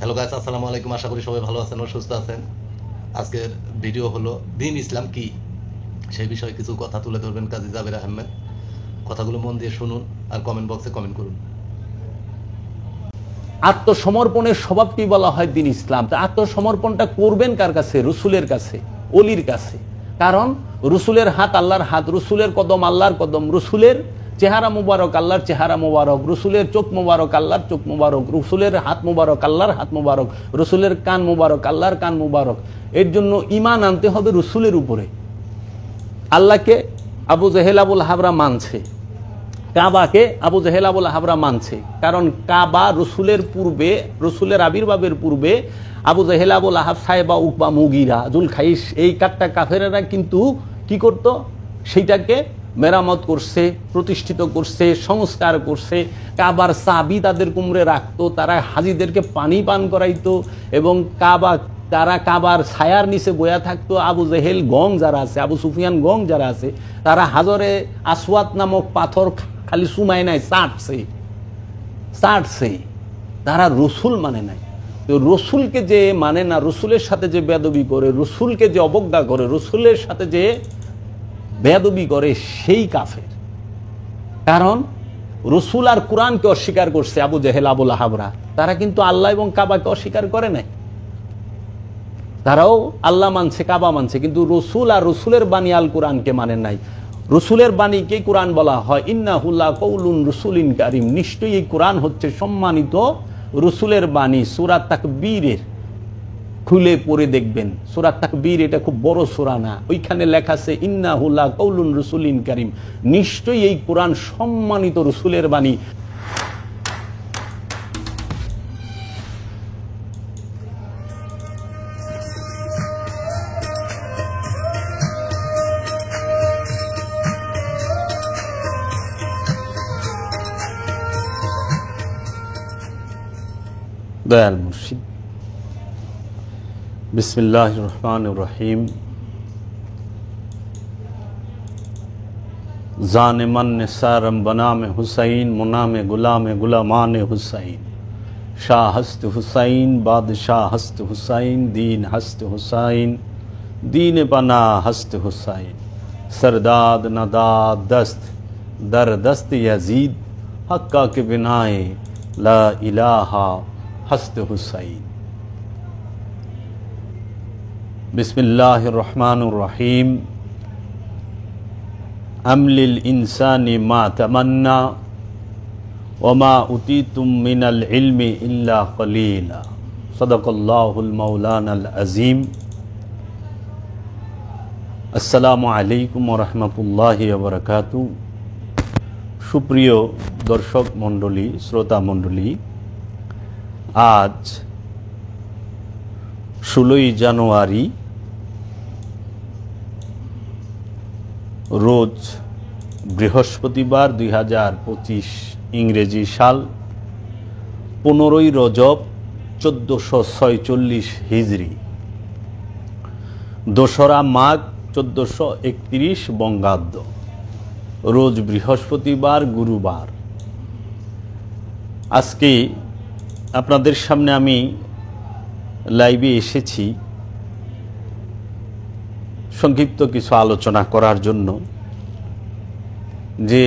Hello guys, আসসালামু আলাইকুম। আশা করি সবাই ভালো আছেন ও সুস্থ আছেন। আজকের ভিডিও হলো দিন ইসলাম কি, সেই বিষয়ে কিছু কথা তুলে ধরবেন কাজী জাবের আহমেদ। কথাগুলো মন দিয়ে শুনুন আর কমেন্ট বক্সে কমেন্ট করুন। আত্মসমর্পণের স্বভাবটি বলা হয় দিন ইসলাম। আত্মসমর্পণটা করবেন কার কাছে? রসুলের কাছে, অলির কাছে। কারণ রসুলের হাত আল্লাহর হাত, রসুলের কদম আল্লাহর কদম, রসুলের চেহারা মুবারক আল্লাহর চেহারা মুবারক, রসুলের চোখ মুবারক আল্লাহর চোখ মুবারক, রসুলের হাত মুবারক আল্লাহর হাত মুবারক, রসুলের কান মুবারক আল্লাহর কান মুবারক। এর জন্য ঈমান আনতে হবে রসুলের উপরে। আল্লাহকে আবু জেহেল আবুল হাবরা মানছে, কাবাকে আবু জেহেল আবুল হাবরা মানছে। কারণ কাবা রসুলের পূর্বে, রসুলের আবির্ভাবের পূর্বে আবু জেহেল আবুল আহাব, সাহেবা, উকবা, মুগিরা, জুল খাইস, এই কাটটা কাফেরেরা কিন্তু কি করত? সেইটাকে মেরামত করছে, প্রতিষ্ঠিত করছে, সংস্কার করছে। কাবার চাবি তাদের কুমড়ে রাখতো, তারা হাজিদেরকে পানি পান করাইতো এবং তারা কাবার ছায়ার নিচে বয়া থাকতো। আবু জেহেল গং যারা আছে, আবু সুফিয়ান গং যারা আছে, তারা হাজরে আসওয়াত নামক পাথর খালি সুমায় নাই, চাটছে। তারা রসুল মানে নাই। তো রসুলকে যে মানে না, রসুলের সাথে যে বেয়াদবি করে, রসুলকে যে অবজ্ঞা করে, রসুলের সাথে যে বেয়াদবি করে, সেই কাফের। কারণ রসুল আর কোরআনকে অস্বীকার করছে আবু জেহেল আবুল আহাবরা। তারা কিন্তু আল্লাহ এবং কাবাকে অস্বীকার করে নাই। তারাও আল্লাহ মানছে, কাবা মানছে, কিন্তু রসুল আর রসুলের বাণী আল কোরআনকে মানে নাই। রসুলের বাণীকে কোরআন বলা হয় ইন্নাহু লাকাউলুন রাসূলিন কারীম। নিশ্চয়ই এই কোরআন হচ্ছে সম্মানিত রসুলের বাণী। সূরা তাকবীরের খুলে পড়ে দেখবেন, সূরা তাকবীর, এটা খুব বড় সূরা না, ওইখানে লেখা আছে ইন্নাহু লাকাউলুন রাসূলিন কারীম। নিশ্চয়ই এই কোরআন সম্মানিত রসুলের বাণী। দয়াল মুর্শিদ। বিসমিল্লাহির রহমানির রহিম। জানে मन निसारम बनाम हुसैन, मुनाम गुलाम गुलामान हुसैन, शाह हस्त हुसैन, बादशाह हस्त हुसैन, दीन हस्त हुसैन, दीन पना हस्त हुसैन, सरदाद नदाद दस्त दर दस्त यजीद, हक्का के बिनाए ला इलाहा हस्त हुसैन। बिस्मिल्लाहिर रहमानिर रहीम। अमलिल इंसानी मा तमन्ना वमा उतीतुम मिनल इल्मी इल्ला कलीला। सदक़ल्लाहुल मौलानाल अज़ीम। अस्सलामु आलैकुम व रहमतुल्लाहि व बाराकातुहू। सुप्रिय दर्शक मंडली, श्रोता मंडली, आज 16 জানুয়ারি রোজ বৃহস্পতিবার, 2025 ইংরেজি সাল 15 রজব 1446 হিজরি, দোসরা মাঘ 1431 বঙ্গাব্দ, রোজ বৃহস্পতিবার, গুরুবার। আজকে আপনাদের সামনে আমি লাইভে এসেছি সংক্ষিপ্ত কিছু আলোচনা করার জন্য। যে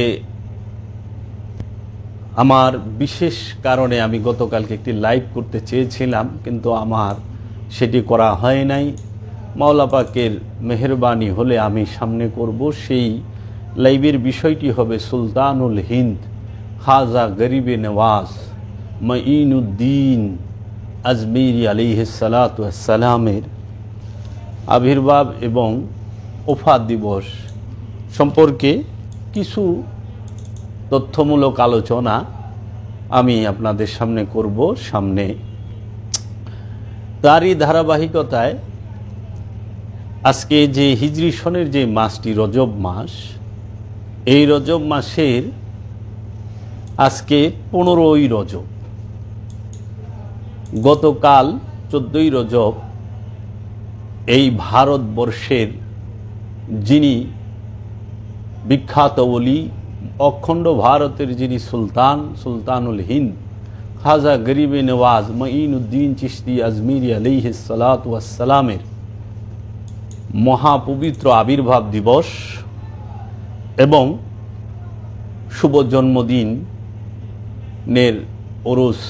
আমার বিশেষ কারণে আমি গতকালকে একটি লাইভ করতে চেয়েছিলাম, কিন্তু আমার সেটি করা হয় নাই। মাওলা পাকের মেহেরবানি হলে আমি সামনে করব। সেই লাইভের বিষয়টি হবে সুলতানুল হিন্দ খাজা গরিবে নওয়াজ মঈনুদ্দিন আজমিরি আলাইহিস সালাতু ওয়াস সালামের আবির্ভাব এবং ওফাত দিবস সম্পর্কে কিছু তথ্যমূলক আলোচনা আমি আপনাদের সামনে করব। তারই ধারাবাহিকতায় আজকে যে হিজরি সনের যে মাসটি রজব মাস, এই রজব মাসের আজকে 15ই রজব। গতকাল 14ই রজব এই ভারতবর্ষের যিনি বিখ্যাত ওলি, অখণ্ড ভারতের যিনি সুলতানুল হিন্দ খাজা গরিবে নওয়াজ মঈনুদ্দিন চিশতি আজমিরি আলাইহিস সালাতু ওয়াস সালামের মহাপবিত্র আবির্ভাব দিবস এবং শুভ জন্মদিনের ওরস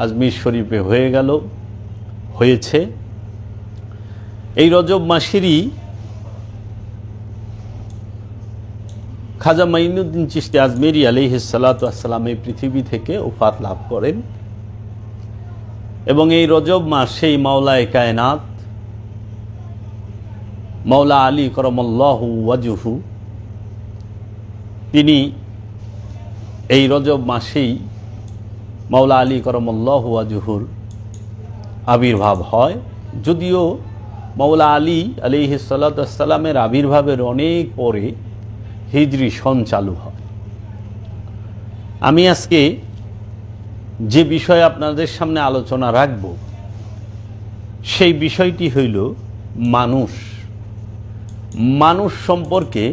আজমির শরীফে হয়েছে। এই রজব মাসেরই খাজা মঈনুদ্দিন চিশতি আজমেরি আলাইহিস সালাতু ওয়াস সালাম এই পৃথিবী থেকে ওফাত লাভ করেন এবং এই রজব মাস সেই মাওলায়ে কায়নাত মাওলা আলী করমাল্লাহু ওয়াজহু তিনি এই রজব মাসেই মাওলা আলী করমাল্লাহু ওয়াজহুর আবির্ভাব হয়। যদিও মাওলা আলী আলাইহিস সালাতু ওয়াস সালামের আবির্ভাবের অনেক পরে হিজরি সন চালু হয়। আমি আজকে যে বিষয়ে আপনাদের সামনে আলোচনা রাখব সেই বিষয়টি হইল মানুষ সম্পর্কে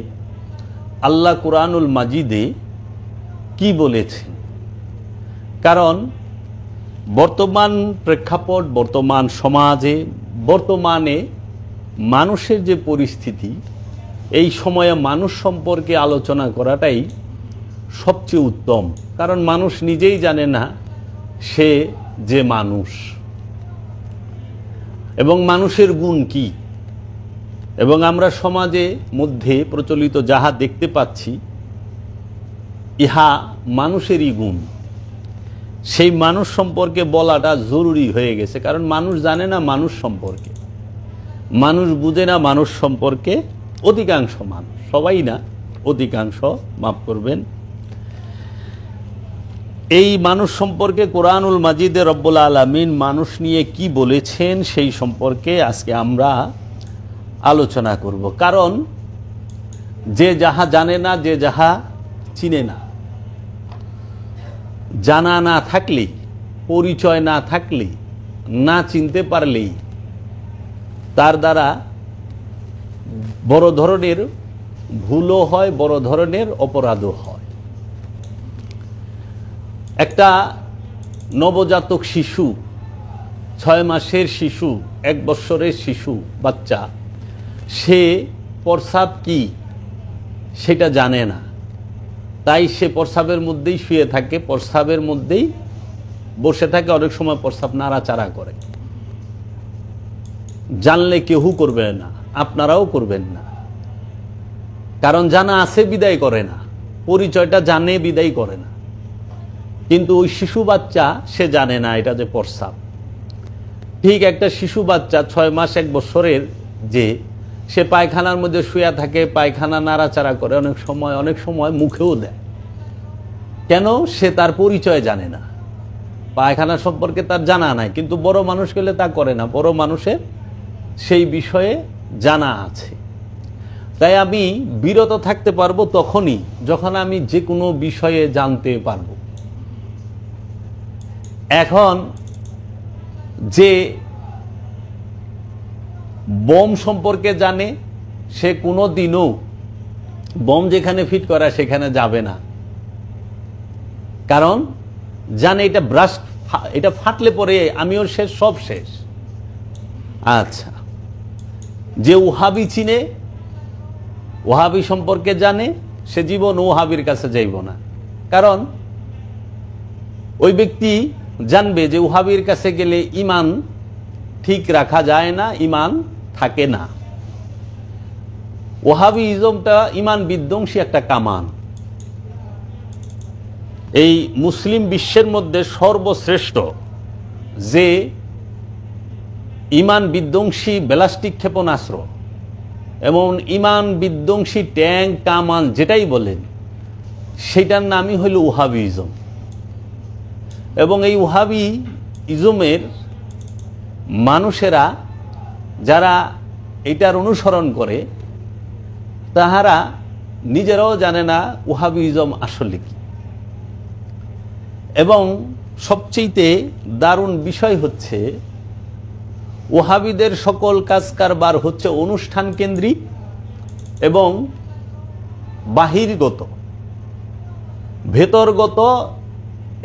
আল্লাহ কুরআনুল মাজিদে কি বলেছেন। কারণ বর্তমান প্রেক্ষাপট, বর্তমান সমাজে, বর্তমানে মানুষের যে পরিস্থিতি, এই সময়ে মানুষ সম্পর্কে আলোচনা করাটাই সবচেয়ে উত্তম। কারণ মানুষ নিজেই জানে না সে যে মানুষ এবং মানুষের গুণ কি। এবং আমরা সমাজে মধ্যে প্রচলিত যাহা দেখতে পাচ্ছি ইহা মানুষেরই গুণ। সেই মানুষ সম্পর্কে বলাটা জরুরি হয়ে গেছে। কারণ মানুষ জানে না মানুষ সম্পর্কে, মানুষ বুঝে না মানুষ সম্পর্কে। অধিকাংশ মানুষ, সবাই না, অধিকাংশ, মাফ করবেন। এই মানুষ সম্পর্কে কোরআনুল মাজিদে রব্বুল আলামিন মানুষ নিয়ে কি বলেছেন সেই সম্পর্কে আজকে আমরা আলোচনা করব। কারণ যে যাহা জানে না, যে যাহা চিনে না, জানা না থাকলে, পরিচয় না থাকলে, না চিনতে পারলেই তার দ্বারা বড় ধরনের ভুলও হয়, বড় ধরনের অপরাধও হয়। একটা নবজাতক শিশু, 6 মাসের শিশু, 1 বৎসরের শিশু বাচ্চা, সে প্রস্রাব কি সেটা জানে না। তাই সে প্রস্রাবের মধ্যেই শুয়ে থাকে, প্রস্রাবের মধ্যেই বসে থাকে, অনেক সময় প্রস্রাব নাড়াচাড়া করে। জানলে কেউ করবে না, আপনারাও করবেন না। কারণ জানা আছে বিদায় করে না, পরিচয়টা জানে বিদায় করে না। কিন্তু ওই শিশু বাচ্চা সে জানে না এটা যে প্রস্রাব। ঠিক একটা শিশু বাচ্চা 6 মাস 1 বছরের, যে সে পায়খানার মধ্যে শুয়ে থাকে, পায়খানা নাড়াচাড়া করে, অনেক সময় মুখেও দেয়। কেন? সে তার পরিচয় জানে না, পায়খানা সম্পর্কে তার জানা নাই। কিন্তু বড় মানুষ গেলে তা করে না, বড় মানুষের সেই বিষয়ে জানা আছে। তাই আমি বিরত থাকতে পারবো তখনই যখন আমি যে কোনো বিষয়ে জানতে পারবো। এখন যে বোম সম্পর্কে জানে, সে কোনো দিনও বোম যেখানে ফিট করা সেখানে যাবে না। কারণ জানে এটা ব্রাস্ট, এটা ফাটলে পরে আমিও শেষ, সব শেষ। আচ্ছা, যে ওহাবি চিনে, ওহাবি সম্পর্কে জানে, সে জীবন ওহাবির কাছে যাইব না। কারণ ওই ব্যক্তি জানবে যে ওহাবির কাছে গেলে ইমান ঠিক রাখা যায় না, ইমান থাকে না। ওহাবিজমটা ইমান বিধ্বংসী একটা কামান। এই মুসলিম বিশ্বের মধ্যে সর্বশ্রেষ্ঠ যে ইমান বিধ্বংসী ব্যালিস্টিক ক্ষেপণাস্ত্র এবং ইমান বিধ্বংসী ট্যাঙ্ক, কামান যেটাই বলেন, সেটার নামই হইল ওহাবিজম। এবং এই ওহাবি ইজমের মানুষেরা যারা এটার অনুসরণ করে, তাহারা নিজেরাও জানে না ওহাবিজম আসলে কি। এবং সবচেয়ে দারুণ বিষয় হচ্ছে, ওহাবিদের সকল কাজ কারবার হচ্ছে অনুষ্ঠান কেন্দ্রিক এবং বাহিরগত। ভেতরগত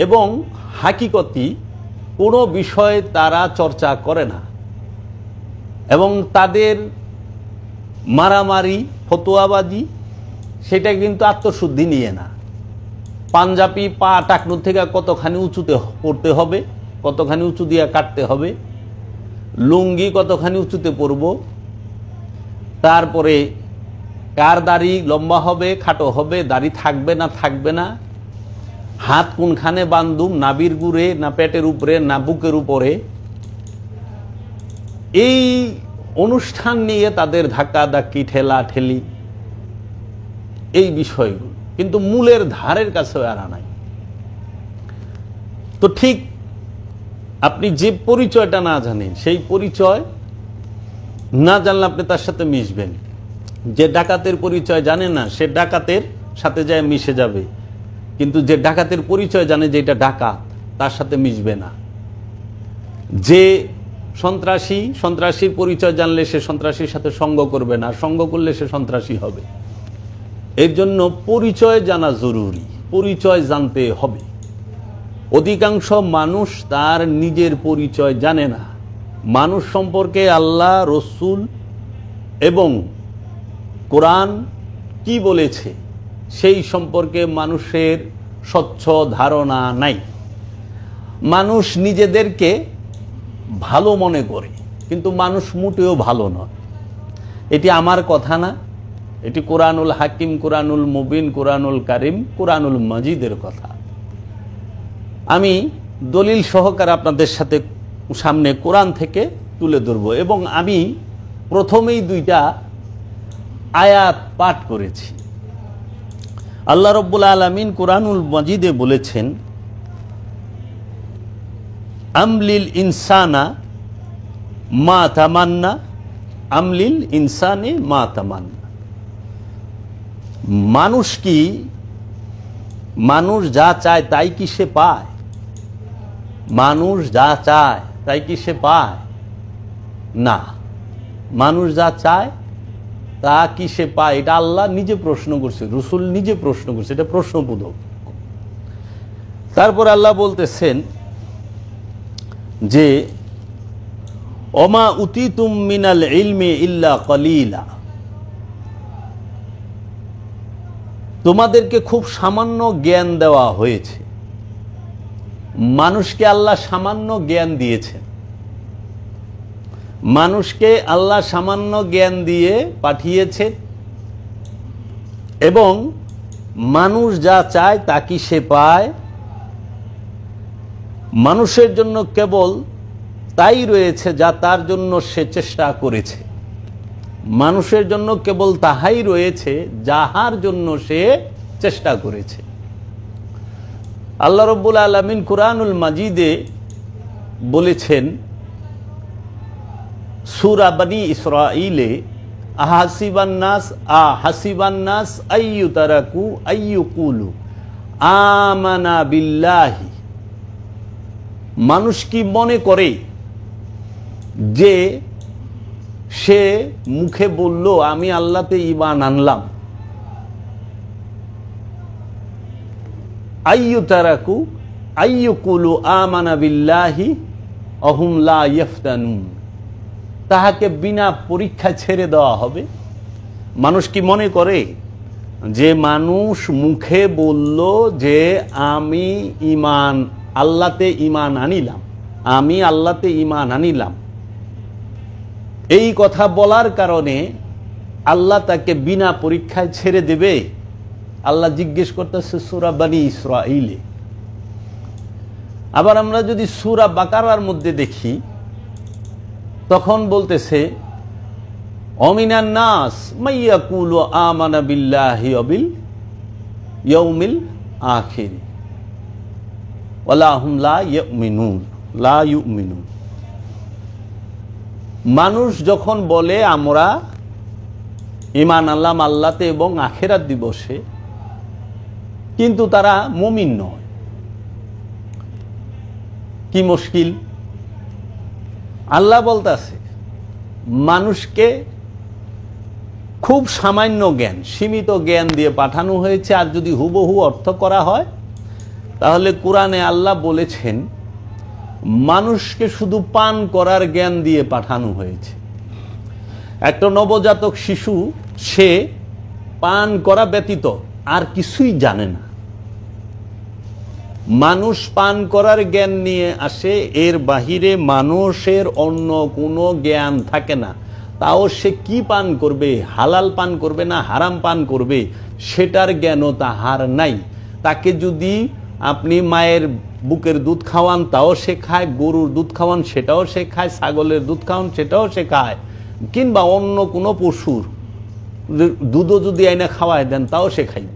এবং হাকিকতি কোনো বিষয়ে তারা চর্চা করে না, এবং তাদের মারামারি ফতোয়াবাজি সেটা কিন্তু আত্মশুদ্ধি নিয়ে না। পাঞ্জাবি পা টাকনুর থেকে কতখানি উঁচুতে পড়তে হবে, কতখানি উঁচু দিয়ে কাটতে হবে, লুঙ্গি কতখানি উঁচুতে পরব, তারপরে কার দাড়ি লম্বা হবে খাটো হবে, দাড়ি থাকবে না থাকবে না, হাত কোনখানে বান্ধুম, নাভির গুড়ে না পেটের উপরে না বুকের উপরে, এই অনুষ্ঠান নিয়ে তাদের ধাক্কা ধাক্কি ঠেলা ঠেলি এই বিষয়গুলো, কিন্তু মূলের ধারের কাছেও এরা নাই। তো ঠিক আপনি যে পরিচয়টা না জানেন, সেই পরিচয় না জানলে আপনি তার সাথে মিশবেন। যে ডাকাতের পরিচয় জানে না সে ডাকাতের সাথে যায় মিশে যাবে, কিন্তু যে ডাকাতের পরিচয় জানে যে এটা ডাকাত, তার সাথে মিশবে না। যে সন্ত্রাসীর পরিচয় জানলে সে সন্ত্রাসীর সাথে সঙ্গ করবে না, সঙ্গ করলে সে সন্ত্রাসী হবে। এর জন্য পরিচয় জানা জরুরি, পরিচয় জানতে হবে। অধিকাংশ মানুষ তার নিজের পরিচয় জানে না। মানুষ সম্পর্কে আল্লাহ, রসুল এবং কোরআন কি বলেছে সেই সম্পর্কে মানুষের স্বচ্ছ ধারণা নাই। মানুষ নিজেদেরকে ভালো মনে করে, কিন্তু মানুষ মোটেও ভালো নয়। এটি আমার কথা না, এটি কোরআনুল হাকিম, কোরআনুল মুবিন, কোরআনুল কারিম, কোরআনুল মাজিদের কথা। আমি দলিল সহকারে আপনাদের সামনে কোরআন থেকে তুলে ধরব, এবং আমি প্রথমেই 2টা আয়াত পাঠ করেছি। আল্লাহ রাব্বুল আলামিন কোরআনুল মাজিদে বলেছেন, আমলিল ইনসানা মা তামান্না, আমলিল ইনসানে মা তামান্না। মানুষ যা চায় তাই কি সে পায়? মানুষ যা চায় তাই কি সে পায়? না। মানুষ যা চায় তা কি সে পায়? এটা আল্লাহ নিজে প্রশ্ন করছে, রসুল নিজে প্রশ্ন করছে, এটা প্রশ্নবোধক। তারপর আল্লাহ বলতেছেন যে ওমা উতিতুম মিনাল ইলমি ইল্লা কলিলা, তোমাদেরকে খুব সামান্য জ্ঞান দেওয়া হয়েছে। মানুষকে আল্লাহ সামান্য জ্ঞান দিয়েছেন, মানুষকে আল্লাহ সামান্য জ্ঞান দিয়ে পাঠিয়েছে, এবং মানুষ যা চায় তা কি সে পায়? মানুষের জন্য কেবল তাই রয়েছে যা তার জন্য সে চেষ্টা করেছে। মানুষের জন্য কেবল তাহাই রয়েছে যাহার জন্য সে চেষ্টা করেছে। আল্লাহ রাব্বুল আলামিন কুরআনুল মাজিদে বলেছেন সূরা বনী ইসরাঈলে, আহাসিবান নাস আইয়ুতারাকু আইয়ুকুলু আমানা বিল্লাহি। মানুষ কি মনে করে যে সে মুখে বলল আমি আল্লাহতে ঈমান আনলাম? আইয়ুতারাকু আইয়ুকুলু আমানা বিল্লাহি অহুম লা ইফতানুন, তাহাকে বিনা পরীক্ষায় ছেড়ে দেওয়া হবে? মানুষ কি মনে করে যে মানুষ মুখে বলল যে আমি আল্লাহতে ঈমান আনিলাম, আমি আল্লাহতে ঈমান আনিলাম, এই কথা বলার কারণে আল্লাহ তাকে বিনা পরীক্ষায় ছেড়ে দেবে? আল্লাহ জিজ্ঞেস করতেছে সূরা বনী ইসরাঈলে। আবার আমরা যদি সূরা বাকারার মধ্যে দেখি, তখন বলতেছে অমিনান নাস মাইয়াকুলু আমানা বিল্লাহি ওয়া বিল ইয়াউমিল আখির ওয়ালা হুম লা ইউমিনুন। মানুষ যখন বলে আমরা ঈমান আনলাম আল্লাহতে এবং আখিরাত দিবসে, কিন্তু তারা মুমিন নয়। কি মুশকিল! আল্লাহ বলতেছে মানুষকে খুব সামান্য জ্ঞান, সীমিত জ্ঞান দিয়ে পাঠানো হয়েছে, আর যদি হুবহু অর্থ করা হয় তাহলে কোরআনে আল্লাহ বলেছেন মানুষকে শুধু পান করার জ্ঞান দিয়ে পাঠানো হয়েছে। একটা নবজাতক শিশু সে পান করা ব্যতীত আর কিছুই জানে না। মানুষ পান করার জ্ঞান নিয়ে আসে, এর বাহিরে মানুষের অন্য কোনো জ্ঞান থাকে না। তাও সে কি পান করবে, হালাল পান করবে না হারাম পান করবে, সেটার জ্ঞানও তাহার নাই। তাকে যদি আপনি মায়ের বুকের দুধ খাওয়ান তাও সে খায়, গরুর দুধ খাওয়ান সেটাও সে খায়, ছাগলের দুধ খাওয়ান সেটাও সে খায়, কিংবা অন্য কোনো পশুর দুধও যদি আইনা খাওয়ায় দেন তাও সে খাইবে।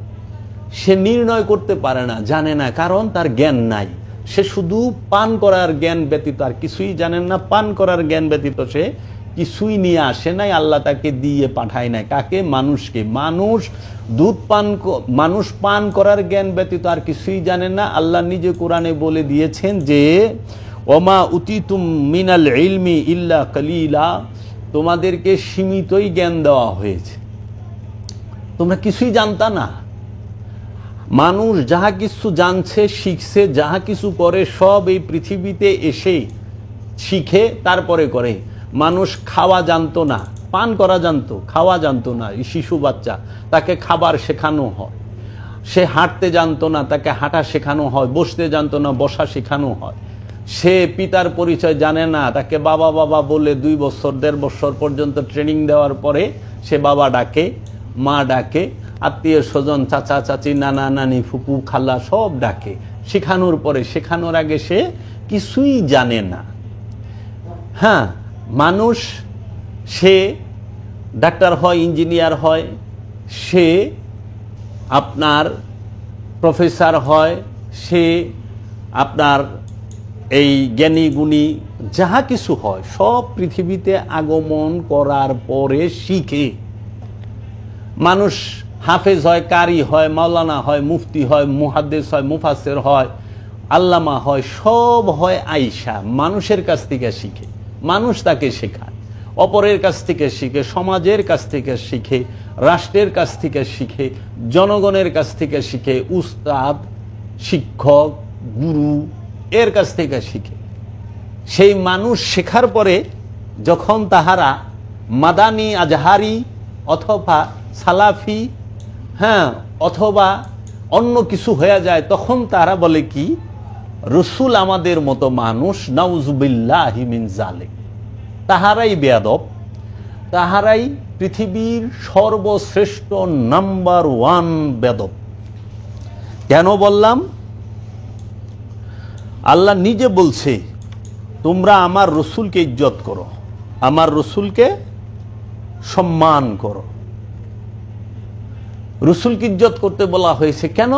সে নির্ণয় করতে পারে না, জানে না, কারণ তার জ্ঞান নাই। সে শুধু পান করার জ্ঞান ব্যতীত আর কিছুই জানেন না। পান করার জ্ঞান ব্যতীত সে কিছুই নিয়ে আসে নাই, আল্লাহ তাকে দিয়ে পাঠায় নাই। কাকে? মানুষকে। মানুষ পান করার জ্ঞান ব্যতীত আর কিছুই জানেন না। আল্লাহ নিজে কোরআনে বলে দিয়েছেন যে ওমা উতিতুম মিনাল ইলমি ইল্লা কালিলা, তোমাদেরকে সীমিতই জ্ঞান দেওয়া হয়েছে, তোমরা কিছুই জানতা না। মানুষ যাহা কিছু জানছে, শিখছে, যাহা কিছু করে সব এই পৃথিবীতে এসে শিখে তারপরে করে। মানুষ খাওয়া জানতো না, পান করা জানতো, খাওয়া জানতো না। এই শিশু বাচ্চা, তাকে খাবার শেখানো হয়। সে হাঁটতে জানতো না, তাকে হাঁটা শেখানো হয়। বসতে জানতো না, বসা শেখানো হয়। সে পিতার পরিচয় জানে না, তাকে বাবা বাবা বলে 2 বছর 1.5 বছর পর্যন্ত ট্রেনিং দেওয়ার পরে সে বাবা ডাকে, মা ডাকে, আত্মীয় স্বজন, চাচা চাচি, নানা নানি, ফুপু খালা সব ডাকে। শেখানোর পরে, শেখানোর আগে সে কিছুই জানে না। হ্যাঁ, মানুষ সে ডাক্তার হয়, ইঞ্জিনিয়ার হয়, সে আপনার প্রফেসর হয়, সে আপনার এই জ্ঞানী গুণী যাহা কিছু হয় সব পৃথিবীতে আগমন করার পরে শিখে। মানুষ হাফেজ হয়, কারি হয়, মাওলানা হয়, মুফতি হয়, মুহাদ্দিস হয়, মুফাসসির হয়, আল্লামা হয়, সব হয় আয়েশা। মানুষের কাছ থেকে শিখে, মানুষ তাকে শেখায়। অপরের কাছ থেকে শিখে, সমাজের কাছ থেকে শিখে, রাষ্ট্রের কাছ থেকে শিখে, জনগণের কাছ থেকে শিখে, উস্তাদ, শিক্ষক, গুরু এর কাছ থেকে শিখে। সেই মানুষ শেখার পরে যখন তাহারা মাদানি, আজহারি অথবা সালাফি, হ্যাঁ, অথবা অন্য কিছু হয়ে যায়, তখন তারা বলে কি, রসুল আমাদের মতো মানুষ, নাউজুবিল্লাহি মিন যালিক। তাহারাই বেয়াদব, তাহারাই পৃথিবীর সর্বশ্রেষ্ঠ নাম্বার 1 বেয়াদব। কেন বললাম? আল্লাহ নিজে বলছে তোমরা আমার রসুলকে ইজ্জত করো, আমার রসুলকে সম্মান করো। রসুলকে ইজ্জত করতে বলা হয়েছে কেন?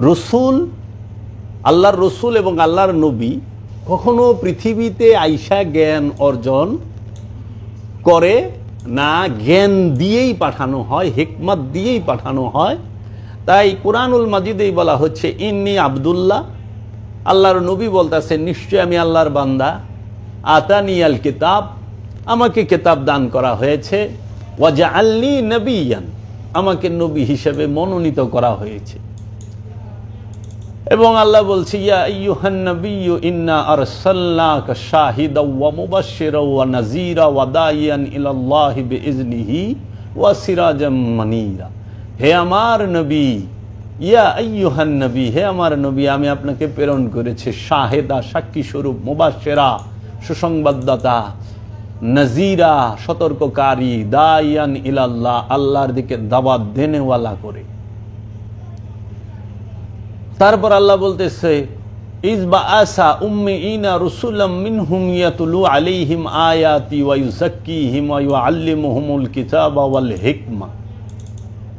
রসুল, আল্লাহর রসুল এবং আল্লাহর নবী কখনো পৃথিবীতে আইসা জ্ঞান অর্জন করে না, জ্ঞান দিয়েই পাঠানো হয়, হিকমত দিয়েই পাঠানো হয়। তাই কুরআনুল মাজিদেই বলা হচ্ছে ইন্নী আব্দুল্লাহ, আল্লাহর নবী বলতেছেন নিশ্চয় আমি আল্লাহর বান্দা, আতানিয়াল কিতাব, আমাকে কিতাব দান করা হয়েছে, ওয়াজআলনি নবিয়ান, আমাকে নবী হিসেবে মনোনীত করা হয়েছে। এবং আল্লাহ বলছে ইয়া আইয়ুহান নাবিয়্যু ইন্না আরসালনাকা শাহিদাও ওয়া মুবাশশিরাও ওয়া নাযীরা ওয়া দাইয়ান ইলাল্লাহি বিইজনিহি ওয়া সিরাজাম মুনীরা। হে আমার নবী, ইয়া আইয়ুহান নবী, হে আমার নবী, আমি আপনাকে প্রেরণ করেছি শাহেদা, সাক্ষী স্বরূপ, মুবাশশিরা, সুসংবাদদাতা, নাযীরা, সতর্ককারী, দাইয়ান ইলাল্লাহ, আল্লাহর দিকে দাওয়াত দেনেওয়ালা করে। তারপর আল্লাহ বলতেছে ইযবাআসা উম্মিইনা রাসূলাম মিনহুম ইয়াতলু আলাইহিম আয়াতি ওয়া ইউযাক্কিহিম ওয়া ইউআল্লিমুহুমুল কিতাবা ওয়াল হিকমা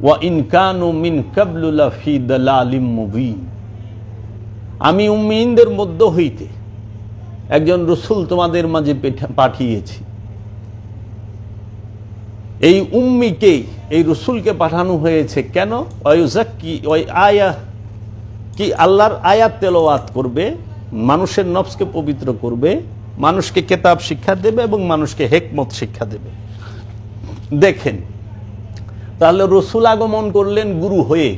ওয়া ইন কানু মিন ক্বাবলু লাফি দালালিম মুবিন। আমি উম্মিয়িনদের মধ্য হইতে একজন রাসূল তোমাদের মাঝে পাঠিয়েছি। এই উম্মিকে, এই রাসূলকে পাঠানো হয়েছে কেন? ওয়া ইউযাক্কি, ওই আয়া কি আল্লাহর আয়াত তেলাওয়াত করবে, মানুষের নফসকে পবিত্র করবে, মানুষকে কিতাব শিক্ষা দেবে এবং মানুষকে হিকমত শিক্ষা দেবে। দেখেন তাহলে রসুল আগমন করলেন গুরু হয়ে,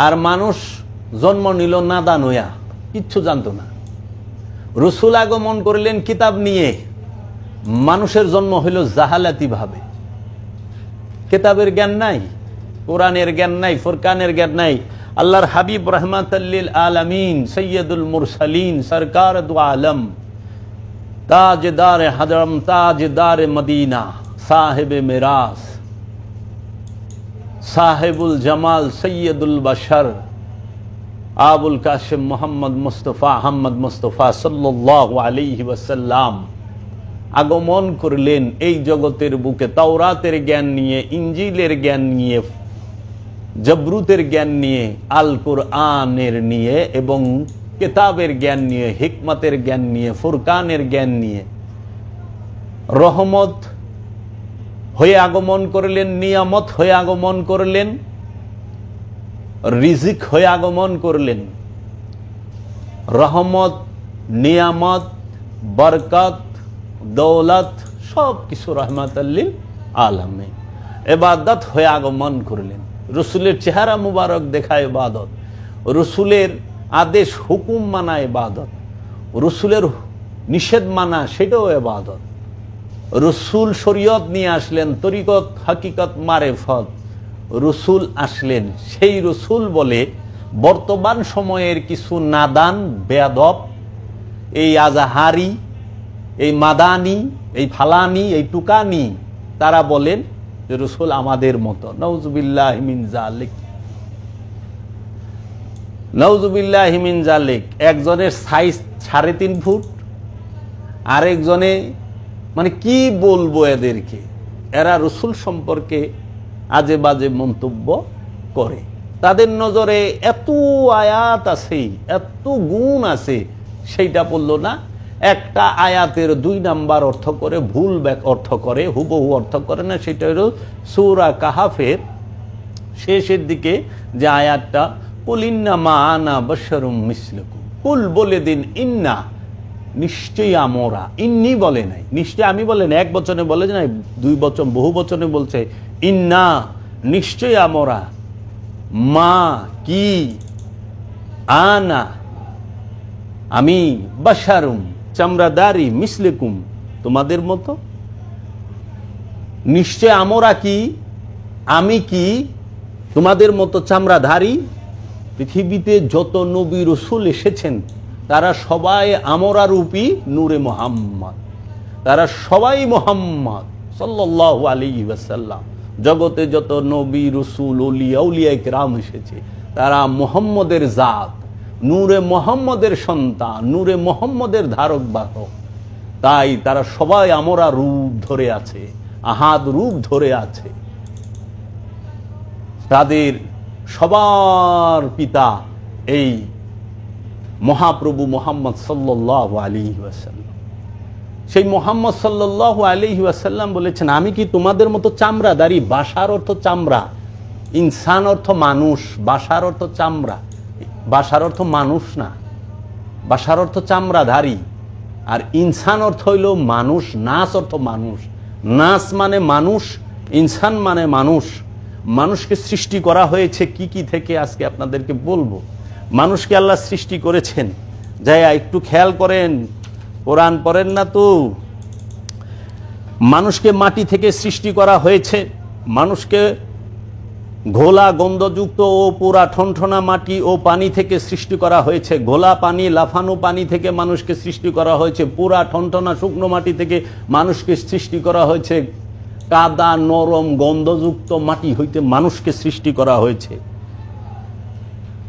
আর মানুষ জন্ম নিল নাদান হইয়া, কিচ্ছু জানতো না। রসুল আগমন করলেন কিতাব নিয়ে, মানুষের জন্ম হইল জাহালাতি ভাবে। কিতাবের জ্ঞান নাই, কোরআনের জ্ঞান নাই, ফুরকানের জ্ঞান নাই। আল্লাহর হাবিব রাহমাতাল লিল আলামিন, সৈয়দুল মুরসালিন, সরকার দু আলম, তাজদার হযরম, তাজদার মদিনা, সাহেবে মিরাস, সাহেবুল জামাল, সৈয়দুল বশর, আবুল কাসিম মোহাম্মদ মুস্তফা আহমদ মুস্তফা সাল্লাল্লাহু আলাইহি ওয়াসাল্লাম আগমন করলেন এই জগতের বুকে তাওরাতের জ্ঞান নিয়ে, ইঞ্জিলের জ্ঞান নিয়ে, জবরুতের জ্ঞান নিয়ে, আল কোরআনের নিয়ে এবং কিতাবের জ্ঞান নিয়ে, হিকমতের জ্ঞান নিয়ে, ফুরকানের জ্ঞান নিয়ে। রহমত হয়ে আগমন করলেন, নিয়ামত হয়ে আগমন করলেন, রিজিক হয়ে আগমন করলেন। রহমত, নিয়ামত, বরকত, দৌলত সব কিছু রহমাতাল লিল আলামিন। ইবাদত হয়ে আগমন করলেন। রসুলের চেহারা মুবারক দেখা ইবাদত, রসুলের আদেশ হুকুম মানা ইবাদত, রসুলের নিষেধ মানা সেটাও ইবাদত। রসুল শরীয়ত নিয়ে আসলেন, তরিকত, হাকিকত, মারেফত। রসুল আসলেন, সেই রসুল বলে বর্তমান সময়ের কিছু নাদান বেয়াদব, এই আজাহারি, এই মাদানি, এই ফালানি, এই টুকানি, তারা বলেন যে রসুল আমাদের মতো। নাউজুবিল্লাহি মিন যালিক, নাউজুবিল্লাহি মিন যালিক। একজনের সাইজ 3.5 ফুট, আরেকজনে, মানে কি বলবো এদেরকে, এরা রসুল সম্পর্কে আজে বাজে মন্তব্য করে। তাদের নজরে এত আয়াত আছে, এত গুণ আছে, সেইটা বলল না। একটা আয়াতের 2 নাম্বার অর্থ করে, ভুল অর্থ করে, হুবহু অর্থ করে না। সেটা হলো সূরা কাহাফের শেষের দিকে যে আয়াতটা, কুল ইন্নামা আনা বাশারুম মিসলুকুম, কুল বলে দিন, ইন্না নিশ্চয়ই আমরা, ইন্নি বলে নাই, নিশ্চয় আমি বলে নাই, এক বচনে বলে নাই, 2 বচন, বহু বচনে বলছে ইন্না নিশ্চয়ই আমরা, মা কি, আনা আমি, বাশারুম চামড়াদারি, মিসলুকুম তোমাদের মতো। নিশ্চয় আমরা কি, আমি কি তোমাদের মতো চামড়াধারী। পৃথিবীতে যত নবী রসুল এসেছেন তারা সবাই আমরা রূপী নূরে মুহাম্মদ, তারা সবাই মুহাম্মদ সাল্লাল্লাহু আলাইহি ওয়াসাল্লাম। জগতে যত নবী রসুল ওলিয়া উলিয়ায়ে কেরাম এসেছে তারা মুহাম্মদের জাত, নূরে মুহাম্মদের সন্তান, নূরে মুহাম্মদের ধারক বাহক। তাই তারা সবাই আমরা রূপ ধরে আছে, আহাদ রূপ ধরে আছে। তাদের সবার পিতা এই মহাপ্রভু মুহাম্মদ সাল্লাল্লাহু আলাইহি ওয়াসাল্লাম। সেই মুহাম্মদ সাল্লাল্লাহু আলাইহি ওয়াসাল্লাম বলেছেন, আমি কি তোমাদের মতো চামড়াদারি। বাশার অর্থ চামড়া, ইনসান অর্থ মানুষ, বাশার অর্থ চামড়া, বাশার অর্থ মানুষ না, বাশার অর্থ চামড়াধারী। আর ইনসান অর্থ হইল মানুষ, নাস অর্থ মানুষ, নাস মানে মানুষ, ইনসান মানে মানুষ। মানুষকে সৃষ্টি করা হয়েছে কি কি থেকে আজকে আপনাদেরকে বলবো। মানুষকে আল্লাহ সৃষ্টি করেছেন, যাই একটু খেয়াল করেন, কোরআন পড়েন না তো। মানুষকে মাটি থেকে সৃষ্টি করা হয়েছে, মানুষকে ঘোলা গন্ধযুক্ত ও পুরা ঠনঠনা মাটি ও পানি থেকে সৃষ্টি করা হয়েছে। ঘোলা পানি, লাফানো পানি থেকে মানুষকে সৃষ্টি করা হয়েছে। পুরা ঠনঠনা শুকনো মাটি থেকে মানুষকে সৃষ্টি করা হয়েছে। কাদা নরম গন্ধযুক্ত মাটি হইতে মানুষকে সৃষ্টি করা হয়েছে।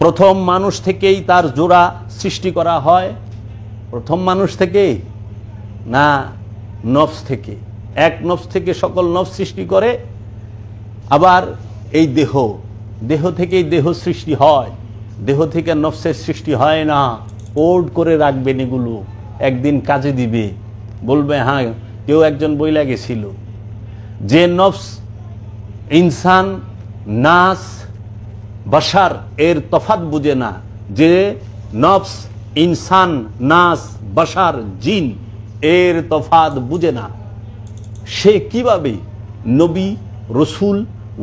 প্রথম মানুষ থেকেই তার জোড়া সৃষ্টি করা হয়, প্রথম মানুষ থেকে না, নফস থেকে। এক নফস থেকে সকল নফস সৃষ্টি করে। আবার এই দেহ, দেহ থেকেই দেহ সৃষ্টি হয়, দেহ থেকে নফসের সৃষ্টি হয় না। কোড করে রাখবেন এগুলো, একদিন কাজে দিবে। বলবে হ্যাঁ, কেউ একজন বইলা গেছিল যে নফস, ইনসান, নাস, বাশার এর তফাৎ বুঝে না, যে নফস, ইনসান, নাস, বাশার, জিন এর তফাৎ বুঝে না, সে কিভাবে নবী, রসুল,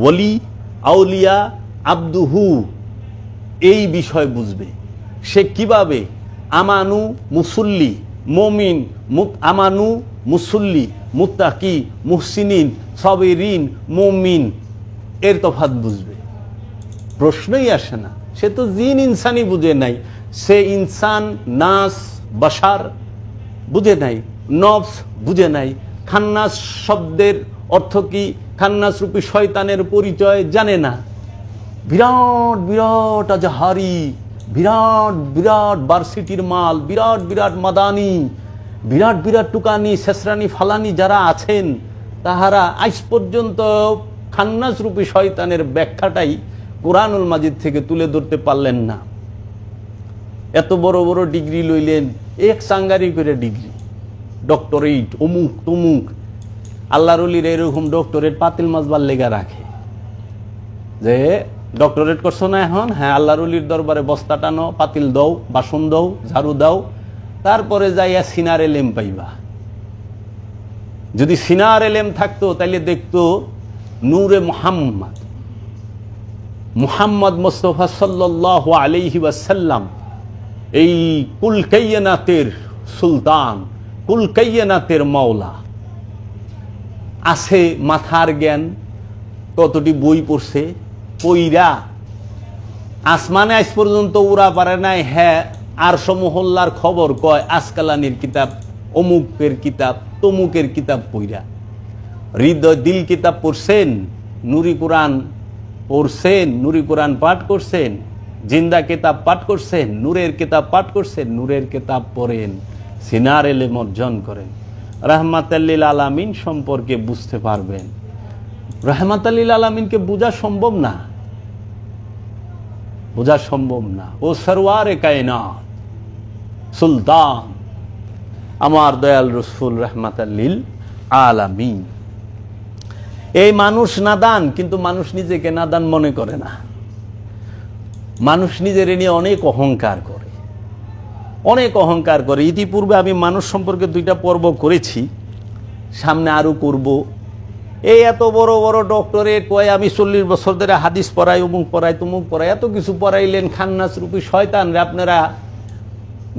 ওলি, আউলিয়া, আব্দুহু এই বিষয় বুঝবে। সে কিভাবে আমানু মুসল্লি মমিন, আমানু মুসল্লি মুত্তাকি মুহসিনিন সাবিরিন মুমিন এর তফাৎ বুঝবে। প্রশ্নই আসে না। সে তো জিন ইনসানই বুঝে নাই। সে ইনসান নাস বাশার বুঝে নাই, নফস বুঝে নাই, খান্নাস শব্দের অর্থ কি, খান্নাস রূপী শয়তানের পরিচয় জানে না। বিরাট বিরাট আজহারি, বিরাট বিরাট ভার্সিটির মাল, বিরাট বিরাট মাদানি, বিরাট বিরাট টুকানি শেষরানি ফালানি যারা আছেন, তাহারা আজ পর্যন্ত খান্নাস রূপী শয়তানের ব্যাখ্যাটাই কোরআনুল মাজিদ থেকে তুলে ধরতে পারলেন না। এত বড় বড় ডিগ্রি লইলেন, এক সাঙ্গারি করে ডিগ্রি, ডক্টরেট অমুক তমুক। আল্লাহর ওলির এরকম ডক্টরেট পাতিল মাজবার লেগা রাখে যে ডক্টরেট করছো না এখন, হ্যাঁ আল্লাহর ওলির দরবারে বস্তা টানো, পাতিল দাও, বাসন দাও, ঝাড়ু দাও, তারপরে যাইয়া সিনার এলেম পাইবা। যদি সিনার এলেম থাকতো তাইলে দেখতো নূরে মুহাম্মদ, মুহাম্মদ মুস্তাফা সাল্লাল্লাহু আলাইহি ওয়াসাল্লাম, এই কুল কায়নাতের সুলতান, কুল কায়নাতের মাওলা, আছে মাথার জ্ঞান, কতটি বই পড়ছে, পইরা আসমানে আজ পর্যন্ত উড়া পারে নাই। হ্যাঁ আর সমহল্লার খবর কয় আসকালানির কিতাব, অমুকের কিতাব, তমুকের কিতাব পইরা। হৃদয় দিল কিতাব পড়ছেন, নুরি কোরআন পড়ছেন, নুরি কোরআন পাঠ করছেন, জিন্দা কিতাব পাঠ করছেন, নূরের কিতাব পাঠ করছেন, নূরের কিতাব পড়েন, সিনার এলেম অর্জন করেন, রাহমাতাল্লিল আলামিন সম্পর্কে বুঝতে পারবেন। রাহমাতাল্লিল আলামিনকে বোঝা সম্ভব না, বোঝা সম্ভব না। ও সরওয়ারে কায়নাত সুলতান আমার দয়াল রসুল রাহমাতাল্লিল আলামিন। এই মানুষ নাদান, কিন্তু মানুষ নিজেকে নাদান মনে করে না। মানুষ নিজের নিয়ে অনেক অহংকার করে, অনেক অহংকার করে। ইতিপূর্বে আমি মানুষ সম্পর্কে 2টা পর্ব করেছি, সামনে আরো করব। এই এত বড় বড় ডক্টরেট কয় আমি 40 বছর ধরে হাদিস পড়াই, অমুক পড়াই, তমুক পড়াই, এত কিছু পড়াইলেন, খান্নাস রূপী শয়তানরে আপনারা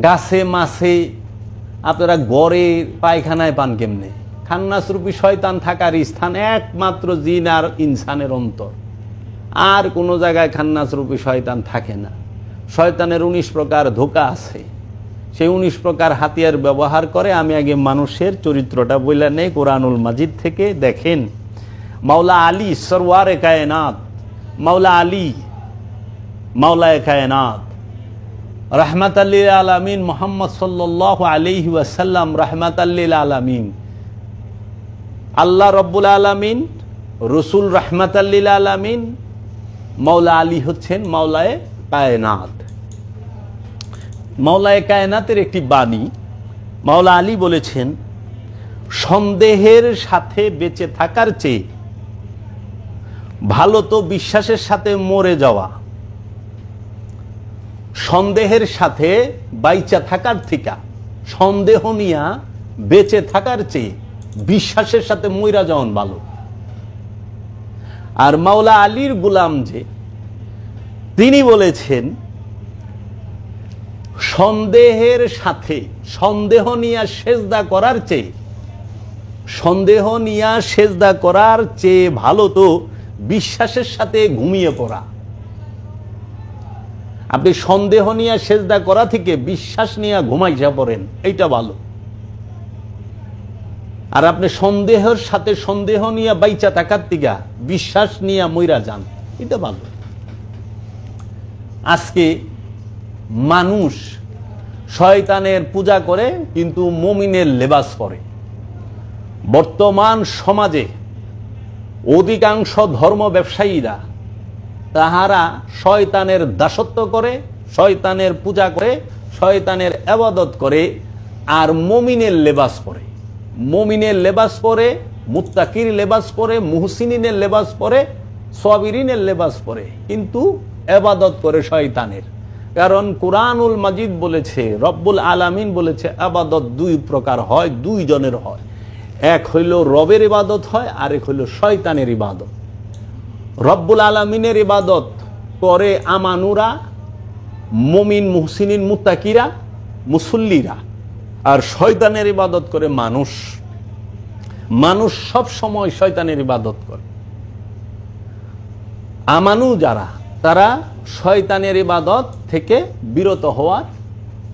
গাছে মাছে, আপনারা গড়ে পায়খানায় পান কেমনে? খান্নাস রূপী শয়তান থাকার স্থান একমাত্র জিন আর ইনসানের অন্তর, আর কোনো জায়গায় খান্নাস রূপী শয়তান থাকে না। শয়তানের 19 প্রকার ধোঁকা আছে, সেই 19 প্রকার হাতিয়ার ব্যবহার করে। আমি আগে মানুষের চরিত্রটা বইলা নেই কোরআনুল মাজিদ থেকে। দেখেন মাওলা আলী সরওয়ারে কায়নাত, মাওলা আলী মাওলায়ে কায়নাত রাহমাতাল্লিল আলামিন মুহাম্মদ সাল্লাল্লাহু আলাইহি ওয়াসাল্লাম রাহমাতাল্লিল আলামিন। আল্লাহ রব্বুল আলামিন, রসুল রাহমাতাল্লিল আলামিন, মাওলা আলী হচ্ছেন মাওলায়ে কায়নাত। মাওলায়ে কায়নাতের একটি বাণী মাওলা আলী বলেছেন, সন্দেহের সাথে বেঁচে থাকার চেয়ে ভালো তো বিশ্বাসের সাথে মরে যাওয়া। সন্দেহের সাথে বাইচা থাকার থেকে, সন্দেহ নিয়া বেঁচে থাকার চেয়ে বিশ্বাসের সাথে মইরা যাওয়ান ভালো। আর মাওলা আলীর গোলাম যে, তিনি বলেছেন সন্দেহের সাথে, সন্দেহ নিয়া সেজদা করার চেয়ে, সন্দেহ নিয়া সেজদা করার চেয়ে ভালো তো বিশ্বাসের সাথে ঘুমিয়ে পড়া। আপনি সন্দেহ নিয়ে সেজদা করা থেকে বিশ্বাস নিয়ে ঘুমাইয়া পড়েন, এইটা ভালো। আর আপনি সন্দেহের সাথে সন্দেহ নিয়ে বাইচা থাকার থেকে বিশ্বাস নিয়ে মইরা যান, এটা ভালো। আজকে মানুষ শয়তানের পূজা করে কিন্তু মুমিনের লেবাস পরে। বর্তমান সমাজে অধিকাংশ ধর্ম ব্যবসায়ীরা তাহারা শয়তানের দাসত্ব করে, শয়তানের পূজা করে, শয়তানের ইবাদত করে, আর মুমিনের লেবাস পরে। মুমিনের লেবাস পরে, মুত্তাকির লেবাস পরে, মুহসিনিনের লেবাস পরে, সাবিরিনের লেবাস পরে, কিন্তু ইবাদত করে শয়তানের। কারণ কুরআনুল মাজিদ বলেছে, রব্বুল আলামিন বলেছে, ইবাদত 2 প্রকার হয়, 2 জনের হয়। এক হইল রবের ইবাদত হয়, আর এক হইল শয়তানের ইবাদত। রব্বুল আলামিনের ইবাদত করে আমানুরা, মুমিন মুহসিনিন মুত্তাকিরা মুসল্লিরা, আর শয়তানের ইবাদত করে মানুষ। মানুষ সব সময় শয়তানের ইবাদত করে। আমানু যারা, তারা শয়তানের ইবাদত থেকে বিরত হওয়ার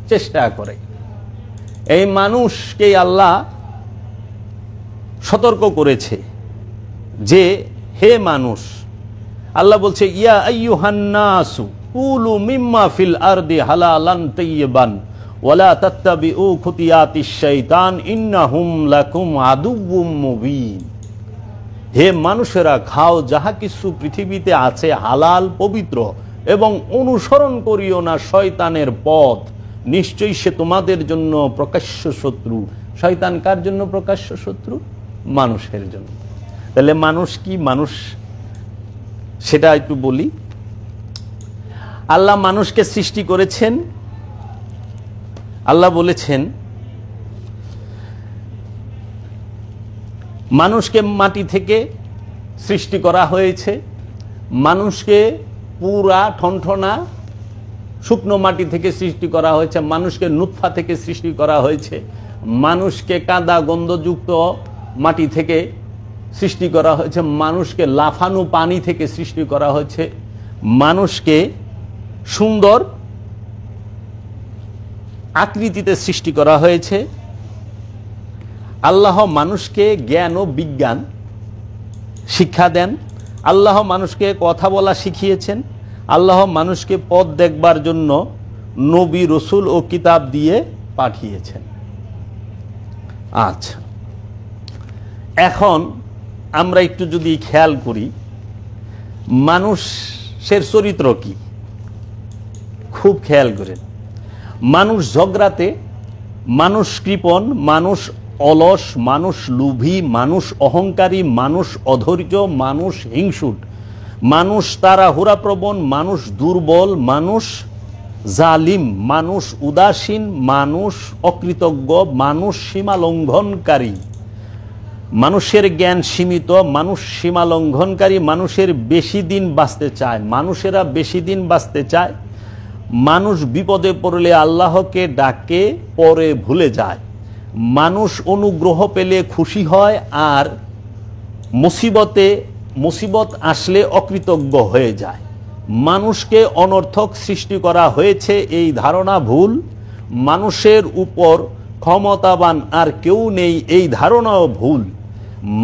চেষ্টা করে। এই মানুষকেই আল্লাহ সতর্ক করেছে যে হে মানুষ, আল্লাহ বলছে ইয়া আইয়ুহান নাসু কুলু মিম্মা ফিল আরদি হালালান তাইয়িবান ওয়ালা তাত্তাবিউ খুতিয়াতিশ শাইতান ইন্নাহুম লাকুম আদুউম মুবিন। হে মানুষেরা, খাও যাহা কিছু পৃথিবীতে আছে হালাল পবিত্র, এবং অনুসরণ করিও না শয়তানের পথ, নিশ্চয়ই সে তোমাদের জন্য প্রকাশ্য শত্রু। শয়তান কার জন্য প্রকাশ্য শত্রু? মানুষের জন্য। তাহলে মানুষ কি? মানুষ সেটা একটু বলি। আল্লাহ মানুষকে সৃষ্টি করেছেন। আল্লাহ বলেছেন মানুষকে মাটি থেকে সৃষ্টি করা হয়েছে, মানুষকে পুরা ঠনঠনা শুকনো মাটি থেকে সৃষ্টি করা হয়েছে, মানুষকে নুতফা থেকে সৃষ্টি করা হয়েছে, মানুষকে কাদা গন্ধযুক্ত মাটি থেকে সৃষ্টি করা হয়েছে, মানুষকে লাফানো পানি থেকে সৃষ্টি করা হয়েছে, মানুষকে সুন্দর আকৃতিতে সৃষ্টি করা হয়েছে। আল্লাহ মানুষকে জ্ঞান ও বিজ্ঞান শিক্ষা দেন। আল্লাহ মানুষকে কথা বলা শিখিয়েছেন। আল্লাহ মানুষকে পথ দেখবার জন্য নবী রসুল ও কিতাব দিয়ে পাঠিয়েছেন। আচ্ছা, এখন আমরা একটু যদি খেয়াল করি মানুষের চরিত্র কি, খুব খেয়াল করেন। মানুষ ঝগড়াতে, মানুষ কৃপণ, মানুষ অলস, মানুষ লোভী, মানুষ অহংকারী, মানুষ অধৈর্য, মানুষ হিংসুট, মানুষ তাড়াহুড়াপ্রবণ, মানুষ দুর্বল, মানুষ জালিম, মানুষ উদাসীন, মানুষ অকৃতজ্ঞ, মানুষ সীমা লঙ্ঘনকারী। মানুষের জ্ঞান সীমিত, মানুষ সীমা লঙ্ঘনকারী, মানুষের বেশি দিন বাঁচতে চায়, মানুষেরা বেশি দিন বাঁচতে চায়। মানুষ বিপদে পড়লে আল্লাহকে ডাকে, পরে ভুলে যায়। মানুষ অনুগ্রহ পেলে খুশি হয়, আর মুসিবত আসলে অকৃতজ্ঞ হয়ে যায়। মানুষকে অনর্থক সৃষ্টি করা হয়েছে, এই ধারণা ভুল। মানুষের উপর ক্ষমতাবান আর কেউ নেই, এই ধারণাও ভুল।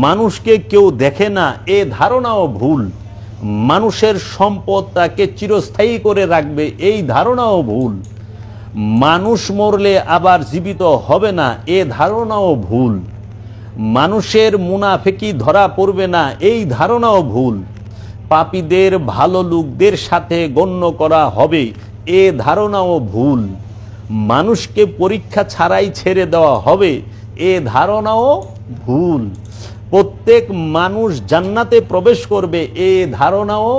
মানুষকে কেউ দেখে না, এ ধারণাও ভুল। মানুষের সম্পদ তাকে চিরস্থায়ী করে রাখবে, এই ধারণাও ভুল। মানুষ মরলে আবার জীবিত হবে না, এ ধারণাও ভুল। মানুষের মুনাফিকি ধরা পড়বে না, এই ধারণাও ভুল। পাপীদের ভালো লোকদের সাথে গণ্য করা হবে, এ ধারণাও ভুল। মানুষকে পরীক্ষা ছাড়াই ছেড়ে দেওয়া হবে, এ ধারণাও ভুল। প্রত্যেক মানুষ জান্নাতে প্রবেশ করবে, এ ধারণাও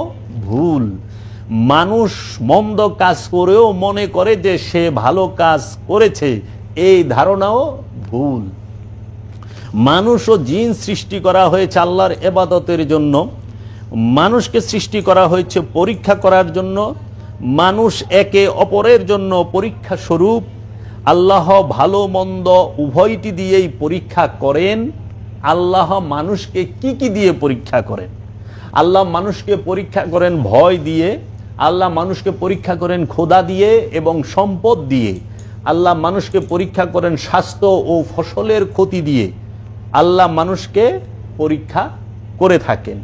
ভুল। মানুষ মন্দ কাজ করেও মনে করে যে সে ভালো কাজ করেছে, এই ধারণাও ভুল। মানুষ ও জিন সৃষ্টি করা হয়েছে আল্লাহর ইবাদতের জন্য। মানুষকে সৃষ্টি করা হয়েছে পরীক্ষা করার জন্য। মানুষ একে অপরের জন্য পরীক্ষা স্বরূপ। আল্লাহ ভালো মন্দ উভয়টি দিয়েই পরীক্ষা করেন। আল্লাহ মানুষকে কি কি দিয়ে পরীক্ষা করেন? আল্লাহ মানুষকে পরীক্ষা করেন ভয় দিয়ে, আল্লাহ মানুষকে পরীক্ষা করেন ক্ষুধা দিয়ে এবং সম্পদ দিয়ে, আল্লাহ মানুষকে পরীক্ষা করেন স্বাস্থ্য ও ফসলের ক্ষতি দিয়ে। আল্লাহ মানুষকে পরীক্ষা করে থাকেন।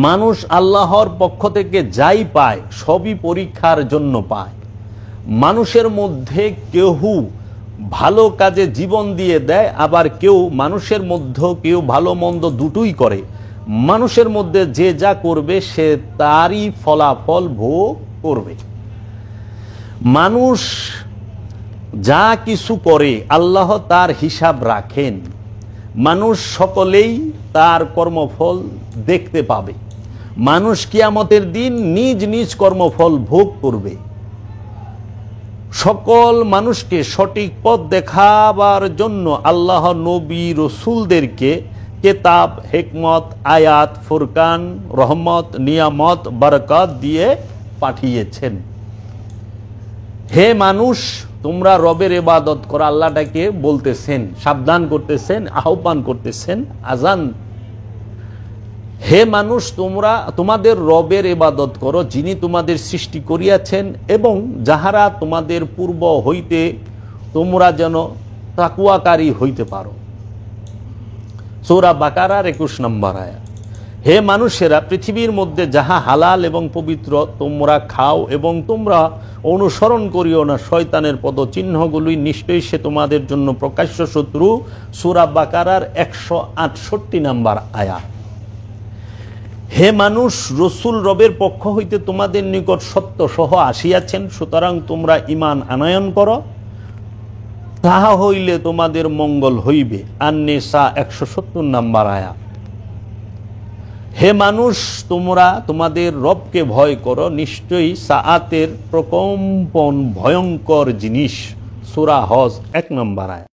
মানুষ আল্লাহর পক্ষ থেকে যাই পায় সবই পরীক্ষার জন্য পায়। মানুষের মধ্যে কেউ ভালো কাজে জীবন দিয়ে দেয়, আবার মানুষের মধ্যে কেউ ভালো মন্দ দুটোই করে। মানুষের মধ্যে যে যা করবে সে তারই ফলাফল ভোগ করবে। মানুষ যা কিছু করে আল্লাহ তার হিসাব রাখেন। মানুষ সকলেই তার কর্মফল দেখতে পাবে। মানুষ কিয়ামতের দিন নিজ নিজ কর্মফল ভোগ করবে। সকল মানুষকে সঠিক পথ দেখাবার জন্য আল্লাহ নবী রসুলদেরকে কেতাব, হিকমত, আয়াত, ফুরকান, রহমত, নিয়ামত, বরকত দিয়ে পাঠিয়েছেন। হে মানুষ তোমরা রবের ইবাদত করো, আল্লাহটাকে বলতেছেন, সাবধান করতেছেন, আহ্বান করতেছেন, আজান। হে মানুষ তোমরা তোমাদের রবের ইবাদত করো, যিনি তোমাদের সৃষ্টি করিয়াছেন, এবং যাহারা তোমাদের পূর্ব হইতে তোমরা যেন তাকওয়াকারী হইতে পারো। সূরা বাকারার 21 নম্বর আয়াত। হে মানুষেরা, পৃথিবীর মধ্যে যাহা হালাল এবং পবিত্র তোমরা খাও, এবং তোমরা অনুসরণ করিও না শয়তানের পদচিহ্নগুলি, নিশ্চয়ই সে তোমাদের জন্য প্রকাশ্য শত্রু। সূরা বাকারার 168 নম্বর আয়াত। হে মানুষ, রসুল রবের পক্ষ হইতে তোমাদের নিকট সত্য সহ আসিয়াছেন, সুতরাং তোমরা ঈমান আনয়ন করো, তাহা হইলে তোমাদের মঙ্গল হইবে। আন-নিসা 170 নম্বর আয়াত। হে মানুষ, তোমরা তোমাদের রবকে ভয় করো, নিশ্চয়ই সাআতের প্রকম্পন ভয়ঙ্কর জিনিস। সূরা হজ 1 নম্বর আয়াত।